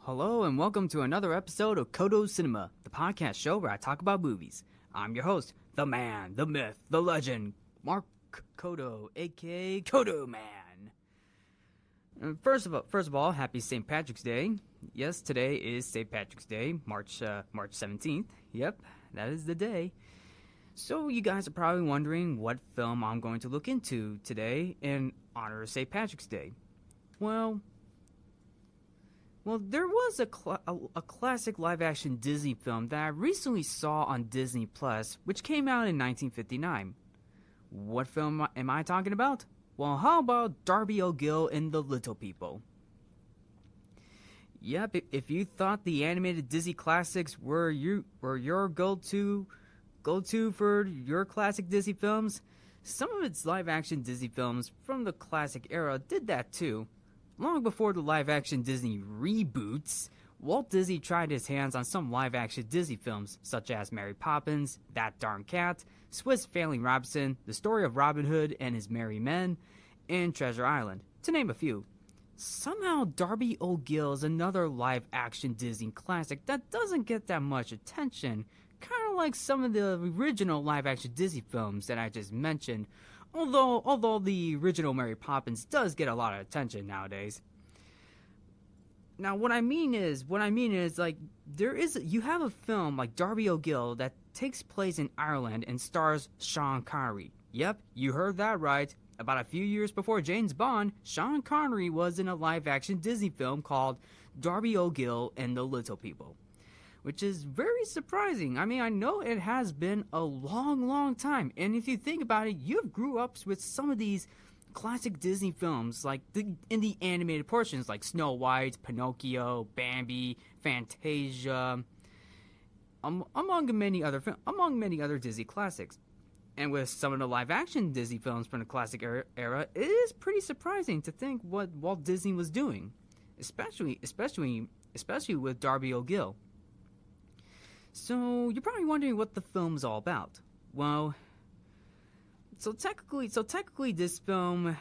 Hello and welcome to another episode of Codo Cinema, the podcast show where I talk about movies. I'm your host, the man, the myth, the legend, Mark Codo, aka Codo Man. First of all, happy St. Patrick's Day. Yes, today is St. Patrick's Day, March 17th. Yep, that is the day. So you guys are probably wondering what film I'm going to look into today in honor of St. Patrick's Day. Well, there was a classic live-action Disney film that I recently saw on Disney Plus, which came out in 1959. What film am I talking about? Well, how about Darby O'Gill and the Little People? Yep, if you thought the animated Disney classics were your go-to for your classic Disney films, some of its live-action Disney films from the classic era did that too. Long before the live-action Disney reboots, Walt Disney tried his hands on some live-action Disney films, such as Mary Poppins, That Darn Cat, Swiss Family Robinson, The Story of Robin Hood and His Merry Men, and Treasure Island, to name a few. Somehow, Darby O'Gill is another live-action Disney classic that doesn't get that much attention, kind of like some of the original live-action Disney films that I just mentioned, although the original Mary Poppins does get a lot of attention nowadays. Now, what I mean is like you have a film like Darby O'Gill that takes place in Ireland and stars Sean Connery. Yep, you heard that right. About a few years before James Bond, Sean Connery was in a live-action Disney film called Darby O'Gill and the Little People, which is very surprising. I mean, I know it has been a long time, and if you think about it, you grew up with some of these classic Disney films, like in the animated portions, like Snow White, Pinocchio, Bambi, Fantasia, among many other Disney classics. And with some of the live-action Disney films from the classic era, it is pretty surprising to think what Walt Disney was doing, especially with Darby O'Gill. So you're probably wondering what the film's all about. Well, so technically this film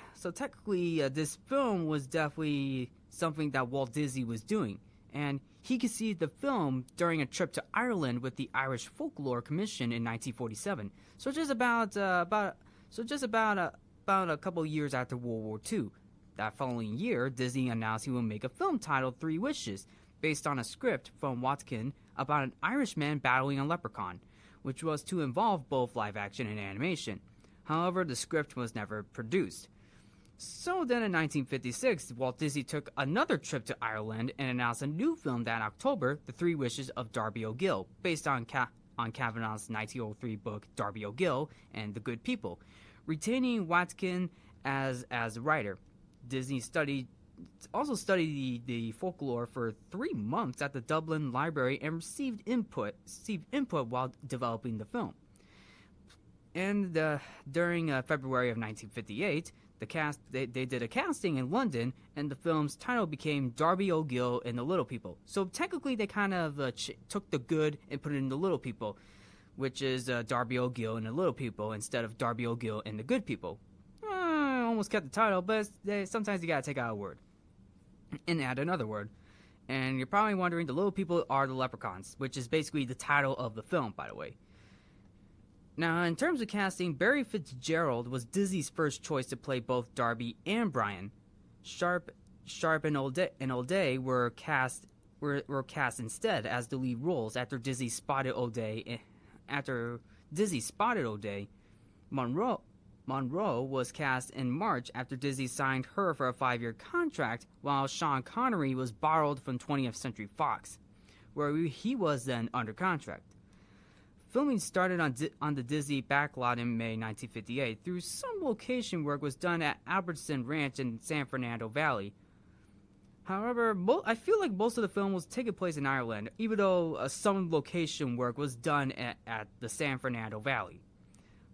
was definitely something that Walt Disney was doing, and he conceived the film during a trip to Ireland with the Irish Folklore Commission in 1947. So just about a couple years after World War II. That following year, Disney announced he would make a film titled Three Wishes, based on a script from Watkin about an Irishman battling a leprechaun, which was to involve both live action and animation. However, the script was never produced. So then in 1956, Walt Disney took another trip to Ireland and announced a new film that October, The Three Wishes of Darby O'Gill, based on Kavanagh's 1903 book Darby O'Gill and the Good People, retaining Watkin as a writer. Disney also studied the folklore for 3 months at the Dublin Library and received input while developing the film. And during February of 1958, they did a casting in London, and the film's title became Darby O'Gill and the Little People. So technically, they kind of took the good and put it in the Little People, which is Darby O'Gill and the Little People instead of Darby O'Gill and the Good People. Almost kept the title, but sometimes you gotta take out a word and add another word. And you're probably wondering, the Little People are the leprechauns, which is basically the title of the film, by the way. Now, in terms of casting, Barry Fitzgerald was Disney's first choice to play both Darby and Brian. Sharp and O'Day were cast instead as the lead roles after Disney spotted O'Day. Monroe was cast in March after Disney signed her for a 5-year contract, while Sean Connery was borrowed from 20th Century Fox, where he was then under contract. Filming started on the Disney backlot in May 1958. Through some location work was done at Albertson Ranch in San Fernando Valley. However, I feel like most of the film was taking place in Ireland, even though some location work was done at the San Fernando Valley.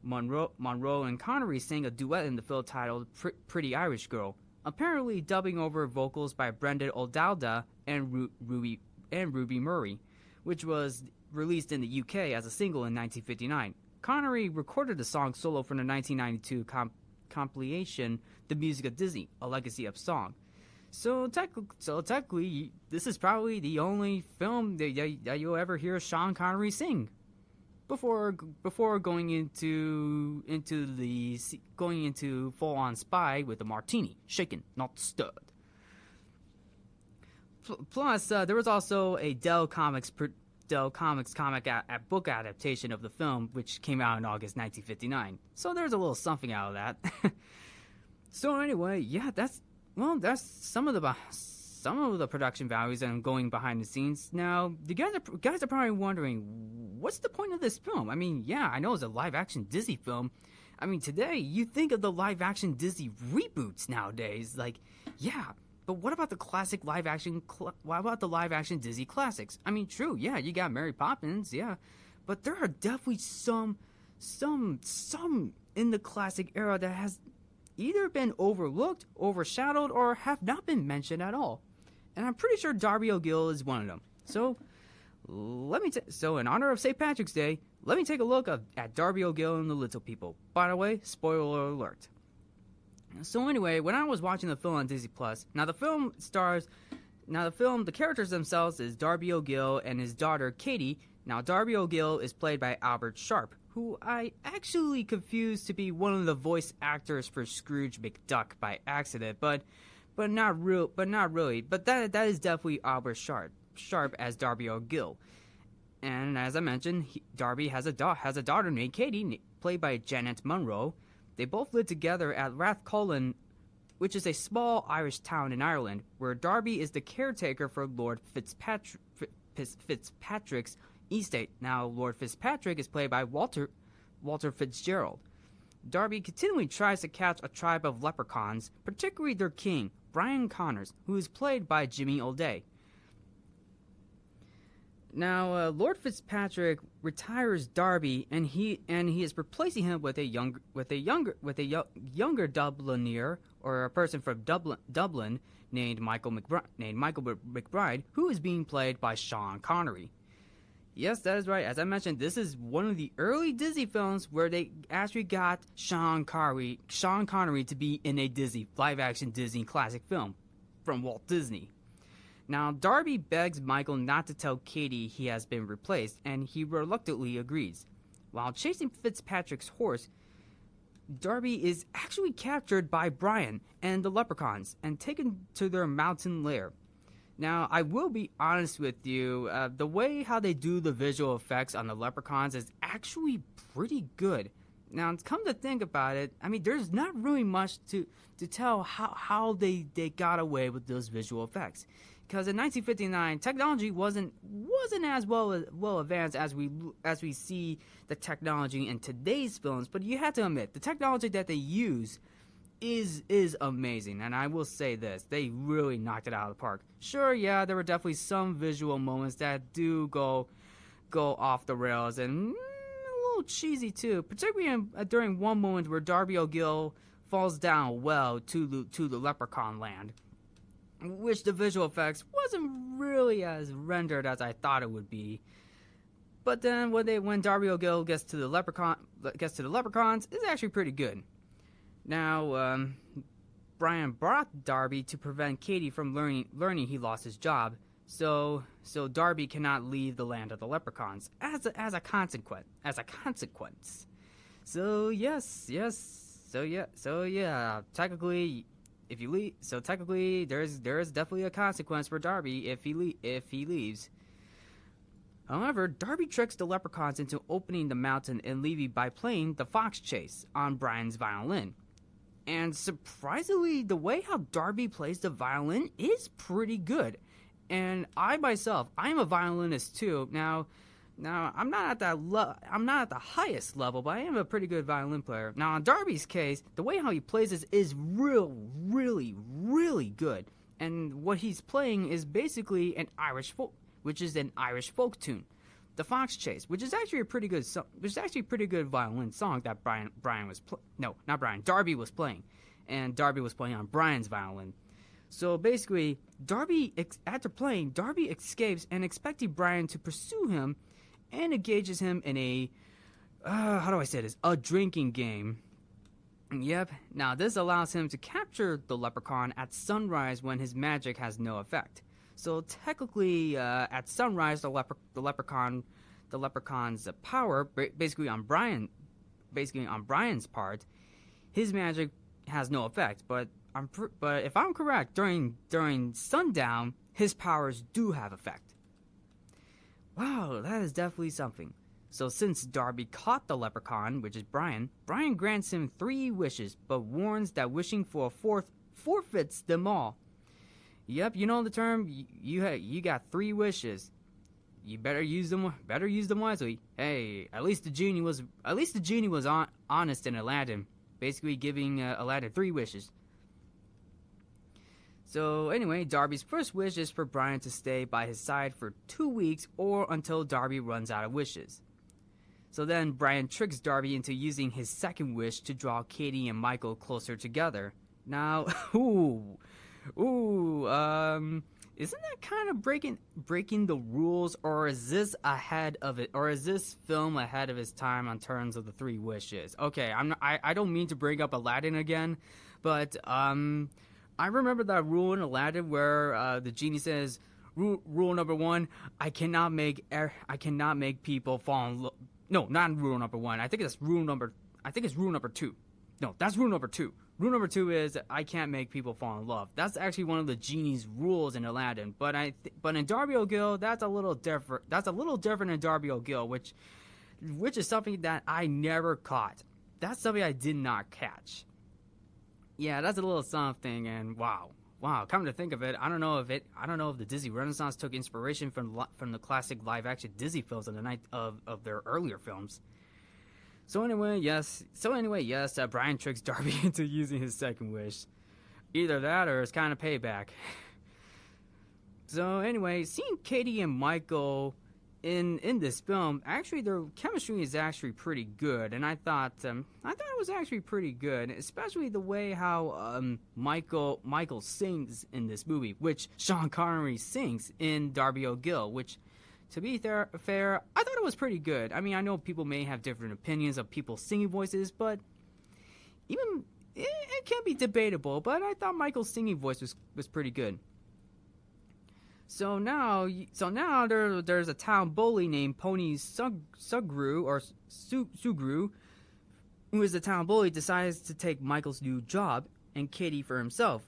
Monroe and Connery sang a duet in the film titled Pretty Irish Girl, apparently dubbing over vocals by Brendan O'Dowda and Ruby Murray, which was released in the UK as a single in 1959. Connery recorded the song solo from the 1992 compilation The Music of Disney, A Legacy of Song. So technically, this is probably the only film that you'll ever hear Sean Connery sing before going into full on spy with a martini, shaken, not stirred. Plus, there was also a Dell Comics comic book adaptation of the film, which came out in August 1959. So there's a little something out of that. So anyway, yeah, that's some of the production values and going behind the scenes. Now, the guys are probably wondering, what's the point of this film? I mean, yeah, I know it's a live-action Disney film. I mean, today, you think of the live-action Disney reboots nowadays. Like, yeah, but what about the classic live-action... what about the live-action Disney classics? I mean, true, yeah, you got Mary Poppins, yeah. But there are definitely some in the classic era that has either been overlooked, overshadowed, or have not been mentioned at all. And I'm pretty sure Darby O'Gill is one of them. So, so in honor of St. Patrick's Day, let me take a look at Darby O'Gill and the Little People. By the way, spoiler alert. So anyway, when I was watching the film on Disney Plus, the characters themselves is Darby O'Gill and his daughter Katie. Now, Darby O'Gill is played by Albert Sharp, who I actually confused to be one of the voice actors for Scrooge McDuck by accident, but not really. But that is definitely Albert Sharp as Darby O'Gill. And as I mentioned, Darby has a daughter named Katie, played by Janet Munro. They both live together at Rathcollen, which is a small Irish town in Ireland, where Darby is the caretaker for Lord Fitzpatrick's estate. Now, Lord Fitzpatrick is played by Walter Fitzgerald. Darby continually tries to catch a tribe of leprechauns, particularly their king, Brian Connors, who is played by Jimmy O'Day. Now, Lord Fitzpatrick retires Darby, and he is replacing him with a younger Dubliner, or a person from Dublin named Michael McBride, who is being played by Sean Connery. Yes, that is right. As I mentioned, this is one of the early Disney films where they actually got Sean Connery to be in a live-action Disney classic film from Walt Disney. Now, Darby begs Michael not to tell Katie he has been replaced, and he reluctantly agrees. While chasing Fitzpatrick's horse, Darby is actually captured by Brian and the leprechauns and taken to their mountain lair. Now, I will be honest with you, the way how they do the visual effects on the leprechauns is actually pretty good. Now, come to think about it, I mean, there's not really much to tell how they got away with those visual effects. Because in 1959, technology wasn't as well advanced as we see the technology in today's films. But you have to admit, the technology that they use is amazing. And I will say this, they really knocked it out of the park. Sure, yeah, there were definitely some visual moments that do go off the rails and a little cheesy too. Particularly during one moment where Darby O'Gill falls down a well to the leprechaun land, which the visual effects wasn't really as rendered as I thought it would be. But then when Darby O'Gill gets to the leprechauns, it's actually pretty good. Now, Brian brought Darby to prevent Katie from learning he lost his job, so Darby cannot leave the land of the leprechauns as a consequence. So technically, if you leave, there's definitely a consequence for Darby if he leaves. However, Darby tricks the leprechauns into opening the mountain and leaving by playing the fox chase on Brian's violin. And surprisingly, the way how Darby plays the violin is pretty good. And I myself, I'm a violinist too. Now I'm not at the highest level, but I am a pretty good violin player. Now in Darby's case, the way how he plays this is really good. And what he's playing is basically an Irish folk tune, the Fox Chase, which is actually a pretty good violin song that Darby was playing, and Darby was playing on Brian's violin. So basically, after playing, Darby escapes and expecting Brian to pursue him, and engages him in a drinking game, Yep. Now this allows him to capture the leprechaun at sunrise when his magic has no effect. So technically, at sunrise, the leprechaun's power, basically on Brian's part, his magic has no effect. But if I'm correct, during sundown, his powers do have effect. Wow, that is definitely something. So since Darby caught the leprechaun, which is Brian grants him 3 wishes, but warns that wishing for a 4th forfeits them all. Yep, you know the term. You got 3 wishes. You better use them wisely. Hey, at least the genie was honest in Aladdin, basically giving Aladdin 3 wishes. So anyway, Darby's first wish is for Brian to stay by his side for 2 weeks or until Darby runs out of wishes. So then Brian tricks Darby into using his second wish to draw Katie and Michael closer together. Now, isn't that kind of breaking the rules, or is this ahead of it, or is this film ahead of its time on terms of the 3 wishes? Okay, I don't mean to bring up Aladdin again, but I remember that rule in Aladdin where the genie says, rule number 1, I cannot make people fall in love. No, not rule number 1. I think it's rule number 2. No, that's rule number 2. Rule number 2 is I can't make people fall in love. That's actually one of the genie's rules in Aladdin. But in Darby O'Gill, that's a little different. That's a little different in Darby O'Gill, which is something that I never caught. That's something I did not catch. Yeah, that's a little something. And wow. Come to think of it, I don't know if the Disney Renaissance took inspiration from the classic live-action Disney films of the night of their earlier films. So anyway, yes, Brian tricks Darby into using his second wish. Either that or it's kind of payback. So anyway, seeing Katie and Michael in this film, actually their chemistry is actually pretty good, and I thought it was actually pretty good, especially the way how Michael sings in this movie, which Sean Connery sings in Darby O'Gill, which, to be fair, I thought it was pretty good. I mean, I know people may have different opinions of people's singing voices, but even it can be debatable. But I thought Michael's singing voice was pretty good. So now there's a town bully named Pony Sugru, who is the town bully, decides to take Michael's new job and Katie for himself.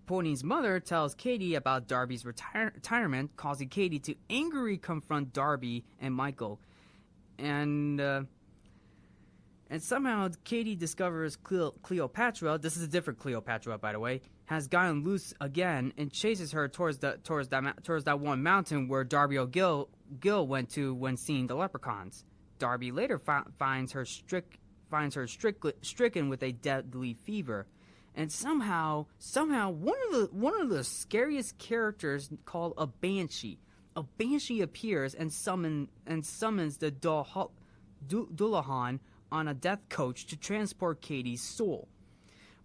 Pony's mother tells Katie about Darby's retirement, causing Katie to angrily confront Darby and Michael. And somehow Katie discovers Cleopatra, this is a different Cleopatra by the way, has gotten loose again and chases her towards that one mountain where Darby O'Gill went to when seeing the leprechauns. Darby later finds her stricken with a deadly fever, and somehow one of the scariest characters called a banshee appears and summons the Dullahan on a death coach to transport Katie's soul.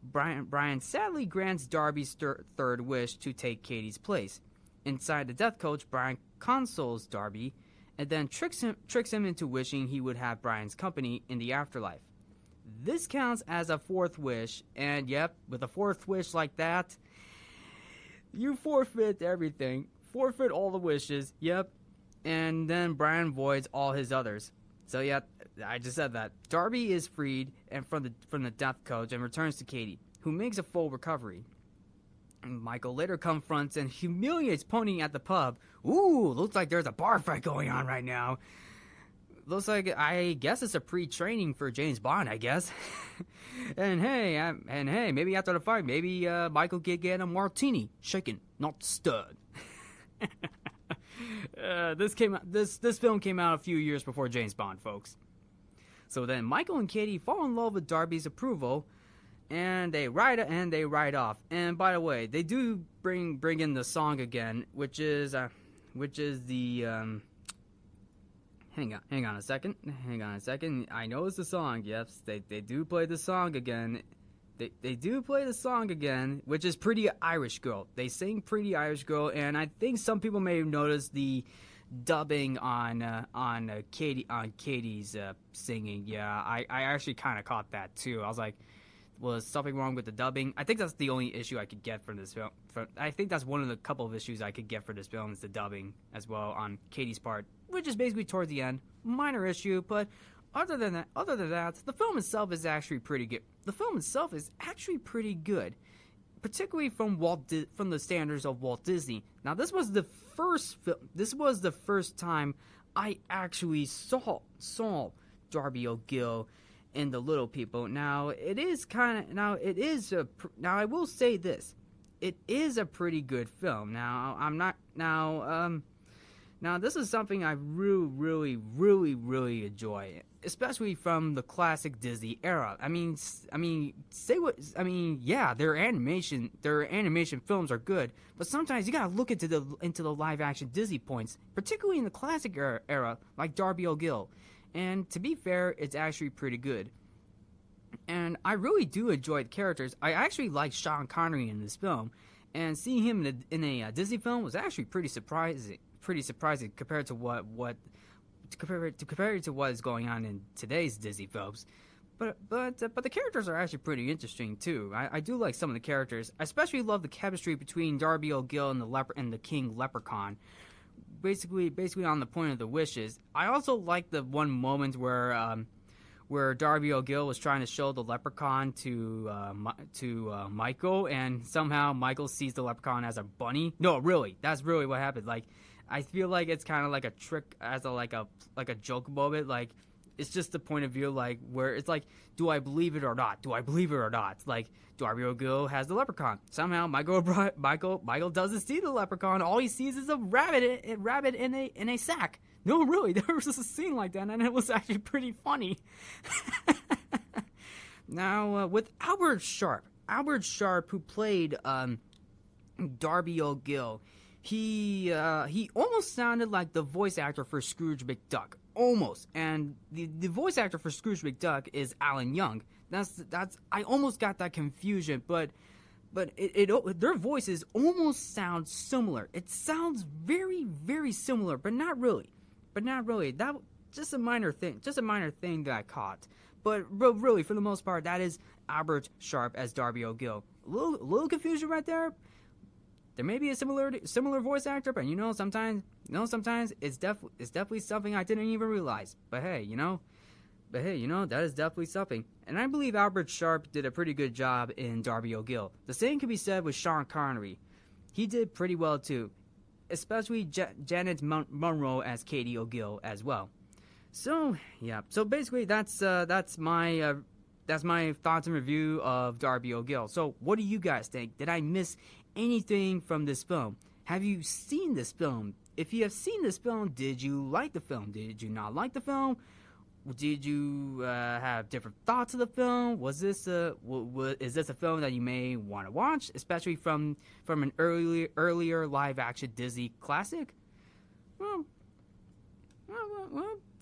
Brian sadly grants Darby's third wish to take Katie's place. Inside the death coach, Brian consoles Darby and then tricks him into wishing he would have Brian's company in the afterlife. This counts as a 4th wish, and yep, with a 4th wish like that, you forfeit everything. Forfeit all the wishes, yep, and then Brian voids all his others. So yeah, I just said that. Darby is freed and from the death coach and returns to Katie, who makes a full recovery. And Michael later confronts and humiliates Pony at the pub. Ooh, looks like there's a bar fight going on right now. Looks like, I guess it's a pre-training for James Bond, I guess. and hey, maybe after the fight, maybe Michael could get a martini, shaken, not stirred. This film came out a few years before James Bond, folks. So then Michael and Katie fall in love with Darby's approval, and they ride off. And by the way, they do bring in the song again, which is the hang on a second. I know it's the song. Yes, they do play the song again. They do play the song again, which is Pretty Irish Girl. They sing Pretty Irish Girl, and I think some people may have noticed the dubbing on Katie's singing. Yeah, I actually kind of caught that too. I was like, was something wrong with the dubbing? I think that's the only issue I could get from this film. I think that's one of the couple of issues I could get for this film is the dubbing as well on Katie's part, which is basically toward the end. Minor issue, but other than that, the film itself is actually pretty good. The film itself is actually pretty good, particularly from the standards of Walt Disney. Now, this was the first time I actually saw Darby O'Gill in The Little People. Now, I will say this. It is a pretty good film. Now, this is something I really enjoy, especially from the classic Disney era. Their animation films are good, but sometimes you gotta look into the live action Disney points, particularly in the classic era, like Darby O'Gill. And to be fair, it's actually pretty good. And I really do enjoy the characters. I actually like Sean Connery in this film, and seeing him in a Disney film was actually pretty surprising compared to what is going on in today's Disney films. But the characters are actually pretty interesting too. I do like some of the characters. I especially love the chemistry between Darby O'Gill and the King Leprechaun. Basically on the point of the wishes. I also like the one moment where Darby O'Gill was trying to show the leprechaun to Michael, and somehow Michael sees the leprechaun as a bunny. No, really, that's really what happened. Like, I feel like it's kind of like a trick as a joke moment. Like, it's just the point of view, like, where it's like, do I believe it or not? Do I believe it or not? Like, Darby O'Gill has the leprechaun. Somehow Michael doesn't see the leprechaun. All he sees is a rabbit in a sack. No, really, there was a scene like that, and it was actually pretty funny. Now, with Albert Sharp, who played Darby O'Gill, he almost sounded like the voice actor for Scrooge McDuck. Almost. And the voice actor for Scrooge McDuck is Alan Young. I almost got that confusion, but their voices almost sound similar. It sounds very, very similar, but not really. That just a minor thing that I caught. But really, for the most part, that is Albert Sharp as Darby O'Gill. A little confusion right there. There may be a similar voice actor, but sometimes it's definitely something I didn't even realize. But hey, that is definitely something. And I believe Albert Sharp did a pretty good job in Darby O'Gill. The same can be said with Sean Connery. He did pretty well too, especially Janet Monroe as Katie O'Gill as well. So yeah, so basically that's my thoughts and review of Darby O'Gill. So what do you guys think? Did I miss anything from this film? Have you seen this film? If you have seen this film, did you like the film? Did you not like the film? Did you have different thoughts of the film? Is this a film that you may want to watch, especially from an earlier live action Disney classic? Well,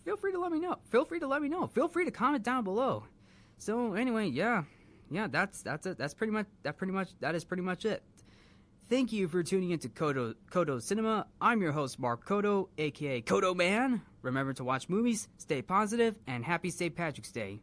feel free to let me know. Feel free to comment down below. So anyway, yeah, that's it. That is pretty much it. Thank you for tuning into Codo Cinema. I'm your host, Mark Codo, aka Codo Man. Remember to watch movies, stay positive, and happy St. Patrick's Day.